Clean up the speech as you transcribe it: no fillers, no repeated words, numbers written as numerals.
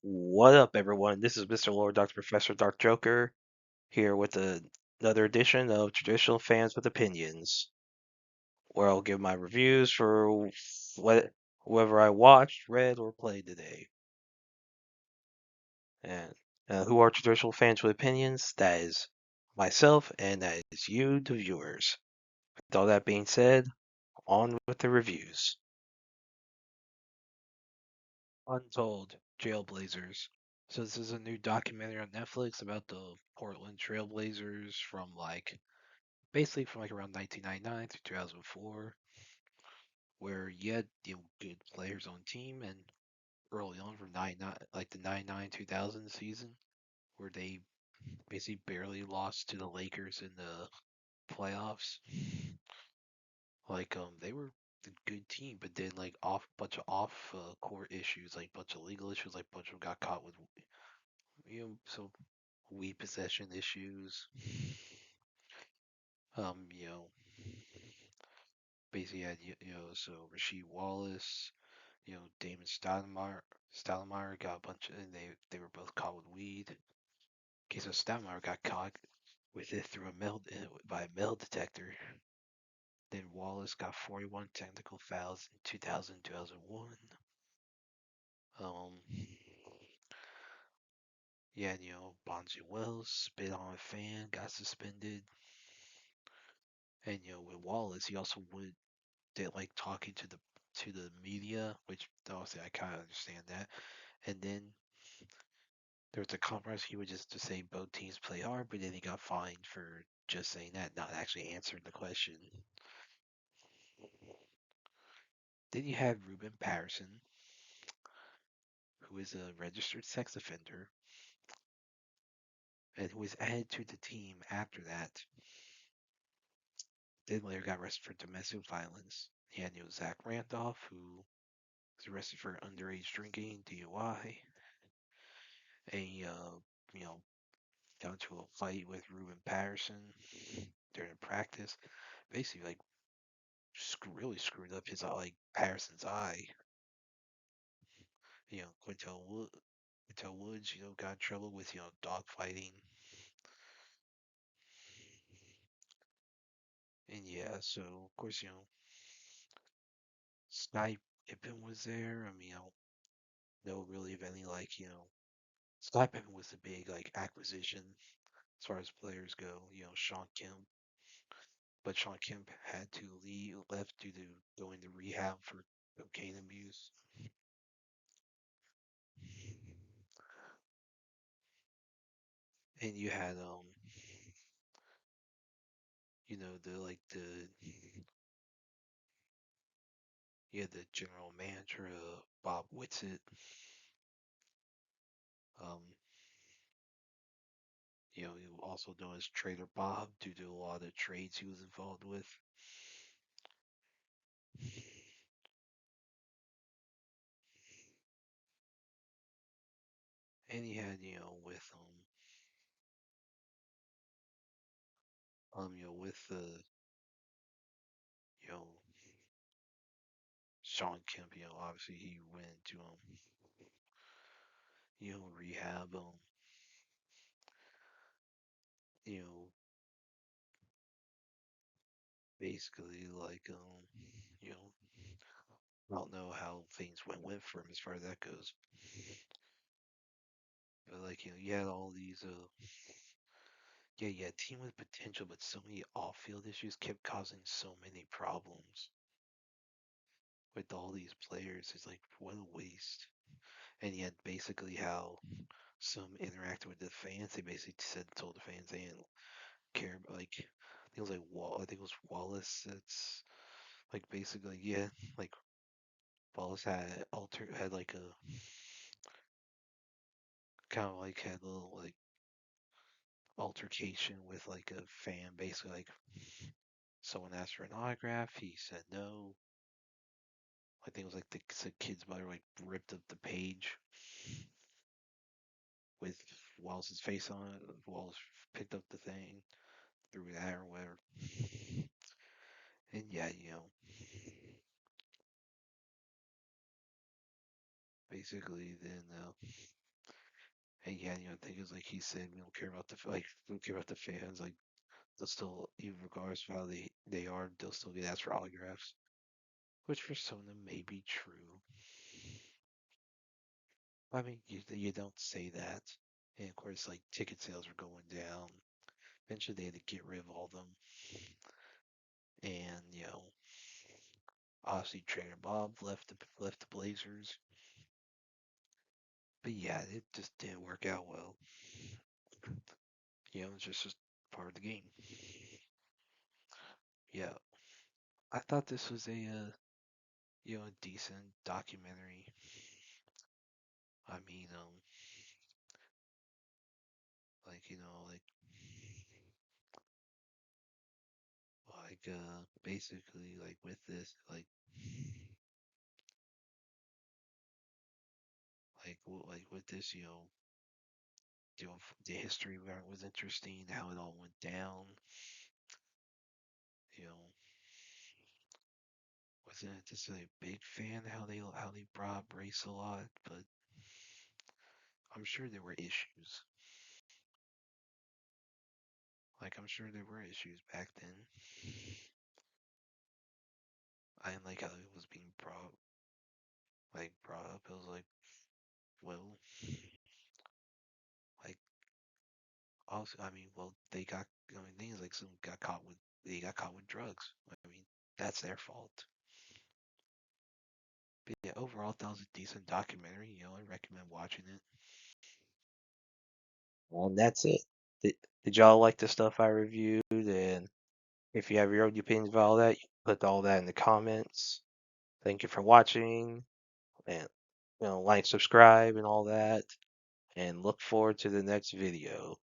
What up, everyone? This is Mr. Lord, Dr. Professor, Dark Joker, here with another edition of Traditional Fans with Opinions, where I'll give my reviews for whoever I watched, read, or played today. And who are Traditional Fans with Opinions? That is myself, and that is you, the viewers. With all that being said, on with the reviews. Untold Trailblazers. So this is a new documentary on Netflix about the Portland Trailblazers from basically from around 1999 to 2004, where you had good players on team, and early on from 99, like the 99 2000 season, where they basically barely lost to the Lakers in the playoffs. They were a good team, but then off bunch of off court issues, like bunch of legal issues, like bunch of them got caught with some weed possession issues. Um, you know, basically had so Rasheed Wallace, Damon Stoudemire got a bunch of, and they were both caught with weed. Okay, so Stoudemire got caught with it through by a metal detector. Then Wallace got 41 technical fouls in 2000, 2001. Um, yeah, and, Bonzi Wells spit on a fan, got suspended. And with Wallace, he also did like talking to the media, which obviously I kind of understand that. And then there was a compromise. He would just to say both teams play hard, but then he got fined for just saying that, not actually answering the question. Then you have Ruben Patterson, who is a registered sex offender, and who was added to the team after that. Then later got arrested for domestic violence. He had Zach Randolph, who was arrested for underage drinking, DUI, and you know, got into a fight with Ruben Patterson during practice. Basically, really screwed up his Patterson's eye. Quintel Woods, got in trouble with dog fighting, and yeah, so of course Sky Pippen was there. I mean, I don't know really of any Sky Pippen was the big acquisition as far as players go. Sean Kemp, but Sean Kemp had to leave, left due to going to rehab for cocaine abuse. And you had the you had the general manager Bob Whitsitt, um, he was also known as Trader Bob due to a lot of trades he was involved with. And he had with you know Sean Kemp, obviously he went to rehab, you know, basically you know, I don't know how things went for him as far as that goes. But you had all these yeah, team with potential, but so many off-field issues kept causing so many problems with all these players. It's like what a waste. And yet, basically, how some interacted with the fans, they basically told the fans they didn't care. I think it was I think it was Wallace. That's basically yeah, like Wallace had like a kind of had a little altercation with a fan, basically someone asked for an autograph, he said no. I think it was the kid's mother ripped up the page with Wallace's face on it. Wallace picked up the thing, threw it at her or whatever. And yeah, basically then And yeah, the thing is, like he said, we don't care about we don't care about the fans. Like they'll still, even regardless of how they are, they'll still get asked for autographs. Which for some of them may be true. I mean, you don't say that. And of course, like ticket sales are going down. Eventually, they had to get rid of all of them. And obviously, Trainer Bob left the Blazers. But yeah, it just didn't work out well. It's just part of the game. Yeah, I thought this was a decent documentary. I mean, like basically like with this like with this the history was interesting, how it all went down. You know, wasn't just a big fan how they brought up race a lot, but I'm sure there were issues. Like I'm sure there were issues back then. I didn't like how it was being brought up. It was like, well, like also, I mean, well, I mean, things like some they got caught with drugs. I mean, that's their fault. But yeah, overall, that was a decent documentary. I recommend watching it. Well, that's it. Did y'all like the stuff I reviewed? And if you have your own opinions about all that, you can put all that in the comments. Thank you for watching, and like, subscribe, and all that. And look forward to the next video.